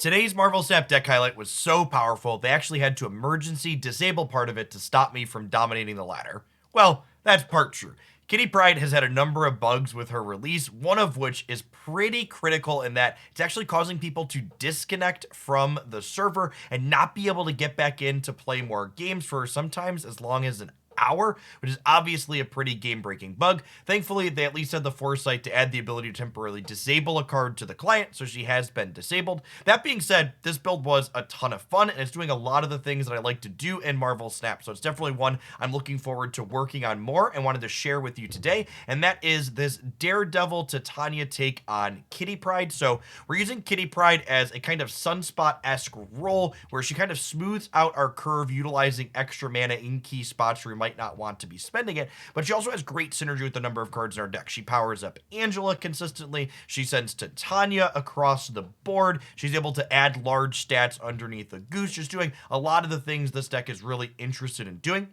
Today's Marvel Snap deck highlight was so powerful, they actually had to emergency disable part of it to stop me from dominating the ladder. Well, that's part true. Kitty Pryde has had a number of bugs with her release, one of which is pretty critical in that it's actually causing people to disconnect from the server and not be able to get back in to play more games for sometimes as long as an hour, which is obviously a pretty game-breaking bug. Thankfully, they at least had the foresight to add the ability to temporarily disable a card to the client, so she has been disabled. That being said, this build was a ton of fun, and it's doing a lot of the things that I like to do in Marvel Snap, so it's definitely one I'm looking forward to working on more and wanted to share with you today, and that is this Daredevil Titania take on Kitty Pryde. So we're using Kitty Pryde as a kind of Sunspot-esque role, where she kind of smooths out our curve utilizing extra mana in key spots where we might not want to be spending it, but she also has great synergy with the number of cards in our deck. She powers up Angela consistently, she sends Titania across the board, she's able to add large stats underneath the Goose, just doing a lot of the things this deck is really interested in doing.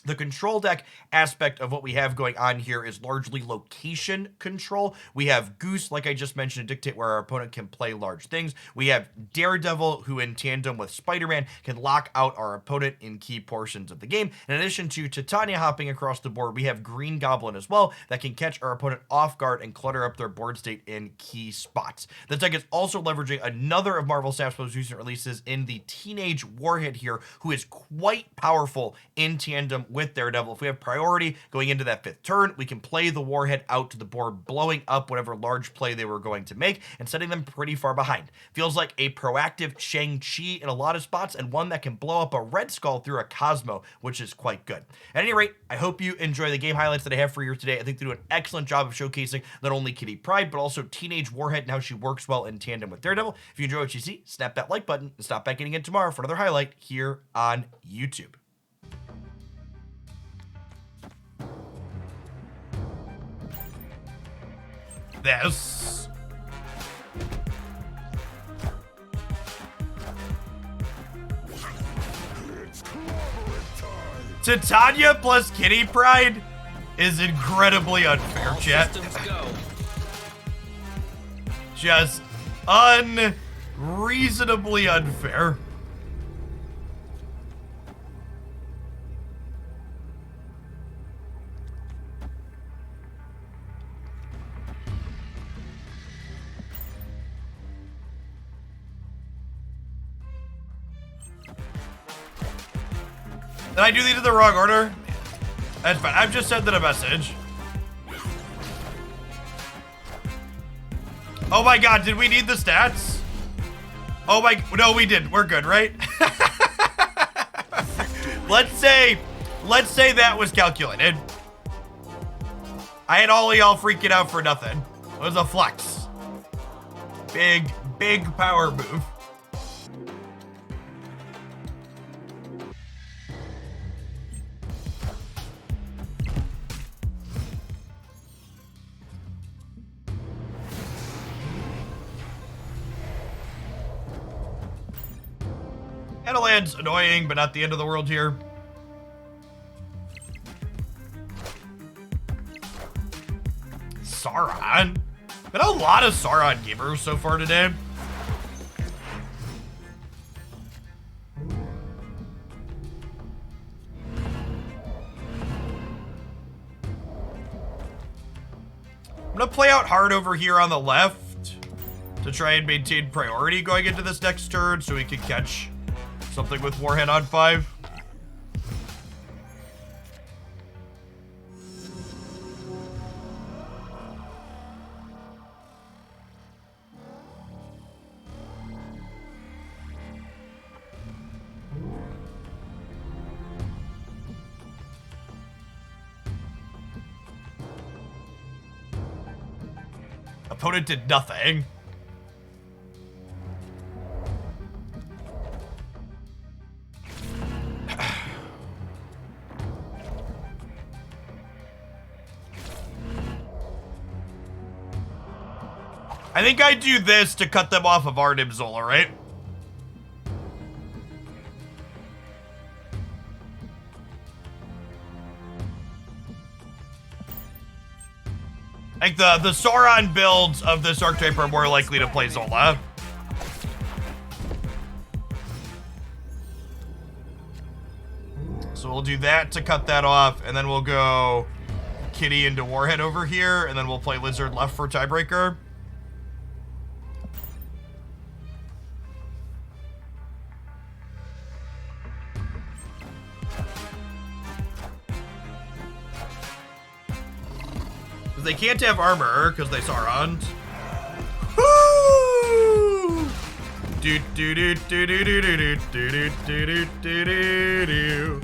The control deck aspect of what we have going on here is largely location control. We have Goose, like I just mentioned, to dictate where our opponent can play large things. We have Daredevil, who in tandem with Spider-Man can lock out our opponent in key portions of the game. In addition to Titania hopping across the board, we have Green Goblin as well that can catch our opponent off guard and clutter up their board state in key spots. This deck is also leveraging another of Marvel Snap's most recent releases in the Teenage Warhead here, who is quite powerful in tandem with Daredevil. If we have priority going into that 5th turn, we can play the Warhead out to the board, blowing up whatever large play they were going to make and setting them pretty far behind. Feels like a proactive Shang-Chi in a lot of spots, and one that can blow up a Red Skull through a Cosmo, which is quite good. At any rate, I hope you enjoy the game highlights that I have for you today. I think they do an excellent job of showcasing not only Kitty Pryde, but also Teenage Warhead and how she works well in tandem with Daredevil. If you enjoy what you see, snap that like button and stop back in again tomorrow for another highlight here on YouTube. This. Titania plus Kitty Pryde is incredibly unfair, chat. Just unreasonably unfair. Did I do these in the wrong order? That's fine. I've just sent it a message. Oh my god, did we need the stats? Oh my, no we didn't. We're good, right? let's say that was calculated. I had all of y'all freaking out for nothing. It was a flex. Big power move. Shadowland's annoying, but not the end of the world here. Sauron? Been a lot of Sauron gamers so far today. I'm gonna play out hard over here on the left to try and maintain priority going into this next turn so we can catch something with Warhead on 5. Opponent did nothing. I think I do this to cut them off of Arnim Zola, right? Like the Sauron builds of this archetype are more likely to play Zola. So we'll do that to cut that off, and then we'll go Kitty into Warhead over here, and then we'll play Lizard left for tiebreaker. They can't have armor because they Sauroned. Woo! Do do do do do do do do do do do do.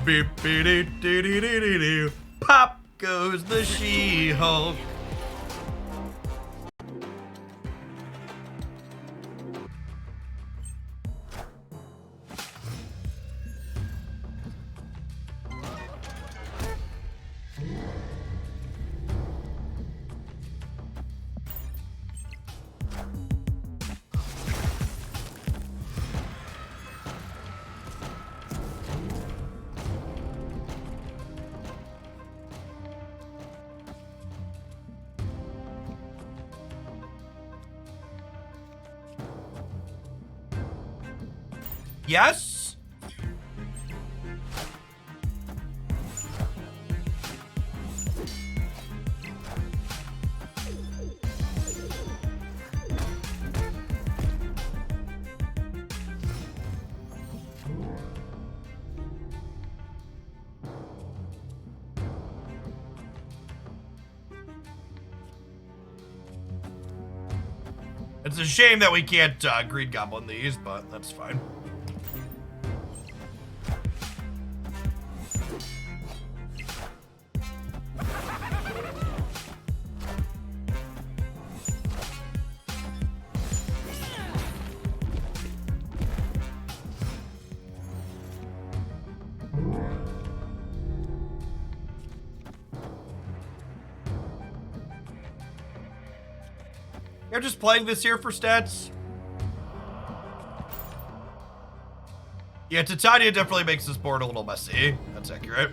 Beep do do do do do do. Pop goes the She-Hulk. Yes? It's a shame that we can't Green Goblin these, but that's fine. You're just playing this here for stats? Yeah, Titania definitely makes this board a little messy. That's accurate.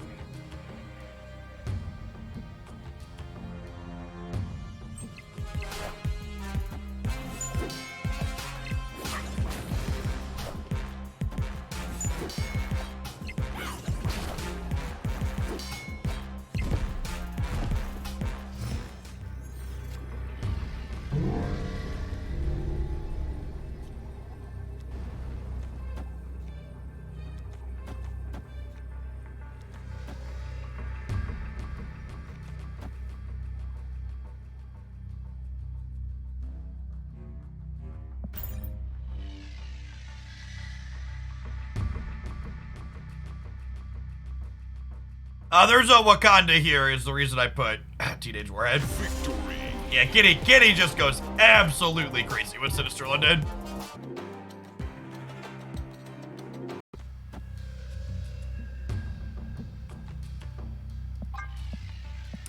There's a Wakanda here is the reason I put Teenage Warhead. Victory. Yeah, Kitty just goes absolutely crazy with Sinister London.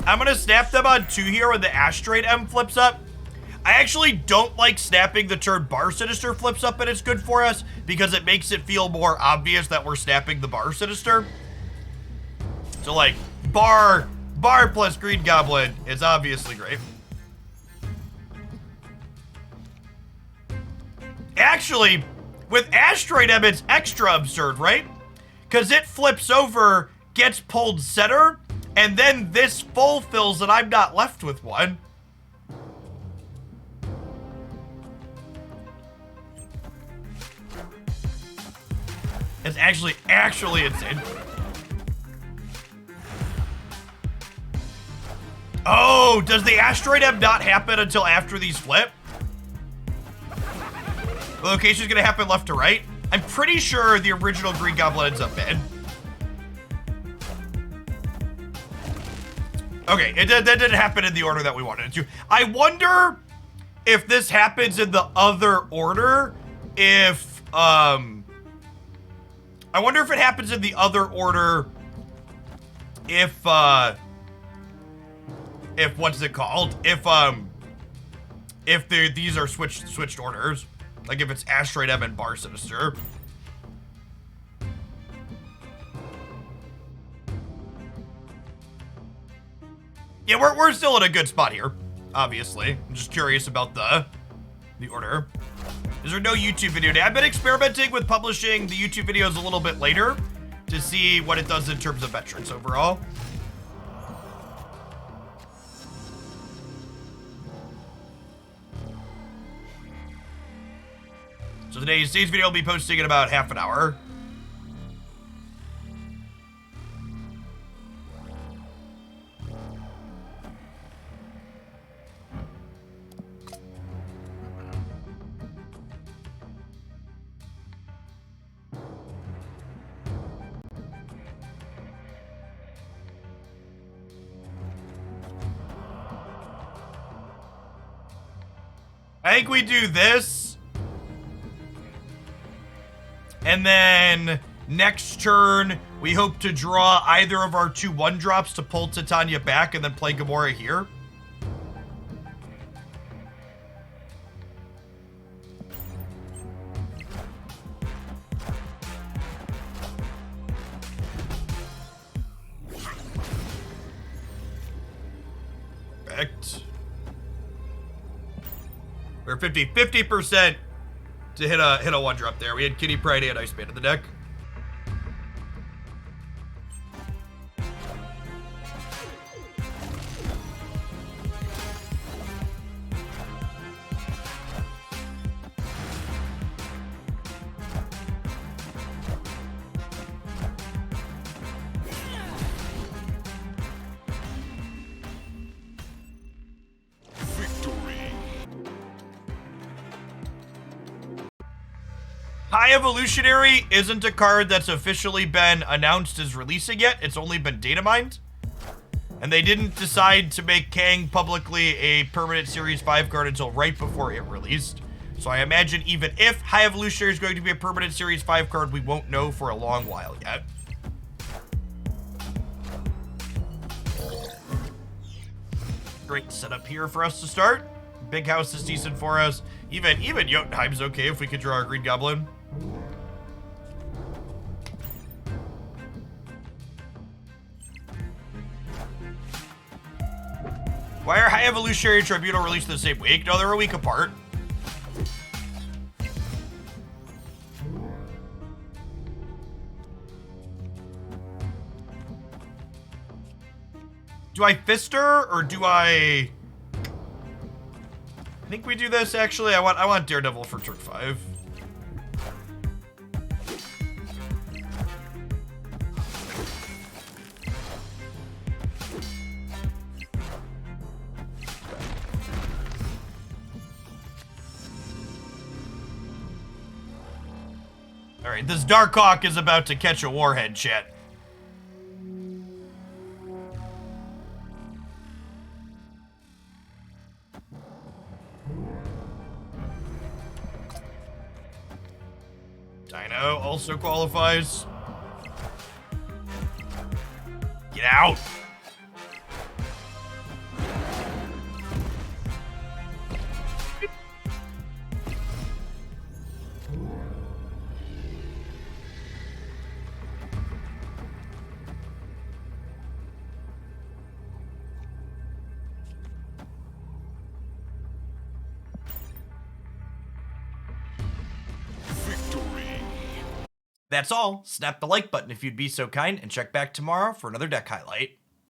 I'm gonna snap them on 2 here when the Asteroid M flips up. I actually don't like snapping the turn Bar Sinister flips up and it's good for us because it makes it feel more obvious that we're snapping the Bar Sinister. So like, bar plus Green Goblin is obviously great. Actually, with Asteroid M, it's extra absurd, right? Because it flips over, gets pulled center, and then this fulfills and I'm not left with one. It's actually insane. Oh, does the Asteroid M not happen until after these flip? The location's gonna happen left to right? I'm pretty sure the original Green Goblin ends up in. Okay, that didn't happen in the order that we wanted it to. I wonder if this happens in the other order, I wonder if it happens in the other order if what's it called? If these are switched orders. Like if it's Asteroid M and Bar Sinister. Yeah, we're still in a good spot here, obviously. I'm just curious about the order. Is there no YouTube video today? I've been experimenting with publishing the YouTube videos a little bit later to see what it does in terms of veterans overall. So today's video will be posting in about half an hour. I think we do this. And then next turn, we hope to draw either of our 2 1-drops to pull Titania back and then play Gamora here. Perfect. We're 50% to hit a 1-drop there. We had Kitty Pryde and Iceman in the deck. High Evolutionary isn't a card that's officially been announced as releasing yet. It's only been data mined. And they didn't decide to make Kang publicly a permanent Series 5 card until right before it released. So I imagine even if High Evolutionary is going to be a permanent Series 5 card, we won't know for a long while yet. Great setup here for us to start. Big House is decent for us. Even Jotunheim's okay if we could draw a Green Goblin. Why are High Evolutionary and Tribunal released the same week? No, they're a week apart. Do I Fister or do I think we do this actually? I want Daredevil for turn 5. All right, this Darkhawk is about to catch a warhead, chat. Dino also qualifies. Get out. That's all. Snap the like button if you'd be so kind, and check back tomorrow for another deck highlight.